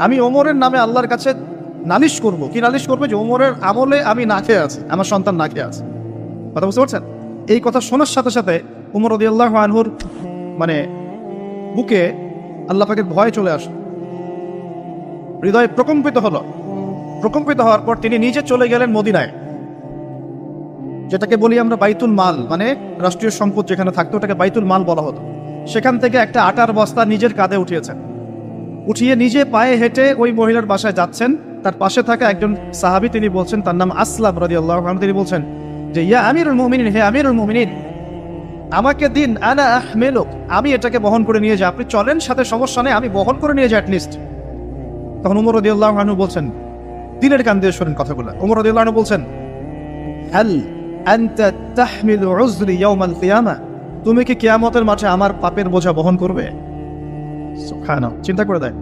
আমি ওমরের নামে আল্লাহর কাছে নালিশ করব। কি নালিশ করবে? যে ওমরের আমলে আমি না খেয়ে আছি, আমার সন্তান না খেয়ে আছে। কথা বুঝতে পারছেন? এই কথা শোনার সাথে সাথে উমর রাদিয়াল্লাহু আনহুর মানে বুকে আল্লাহ পাকের ভয় চলে আসে, হৃদয় প্রকম্পিত হলো। প্রকম্পিত হওয়ার পর তিনি নিজে চলে গেলেন মদিনায়, যেটাকে বলি আমরা বাইতুল মাল, মানে রাষ্ট্রীয় সম্পদ যেখানে থাকতো ওটাকে বাইতুল মাল বলা হতো। সেখান থেকে একটা আটার বস্তা নিজের কাঁধে উঠিয়েছেন, উঠিয়ে নিজে পায়ে হেঁটে ওই মহিলার বাসায় যাচ্ছেন। তার পাশে থাকা একজন সাহাবী, তিনি বলছেন, তার নাম আসলাম রাদিয়াল্লাহু আনহু, তিনি বলছেন যে ইয়া আমিরুল মুমিনিন, হে আমিরুল মুমিনিন, আমাকে দিন, আনা আহমিলুক, আমি এটাকে বহন করে নিয়ে যাই, আপনি চলেন সাথে, সমস্যা নেই, আমি বহন করে নিয়ে যাই অ্যাটলিস্ট। তখন উমর রাদিয়াল্লাহু আনহু বলছেন, দিলের কান দিয়ে শোনেন কথাগুলো, উমর রাদিয়াল্লাহু আনহু বলছেন, হাল আনতা তাহমিলু উযরি ইয়াউমাল কিয়ামা, তুমি কি কিয়ামতের মাঠে আমার পাপের বোঝা বহন করবে? সুবহানাল্লাহ, চিন্তা করে দেয়।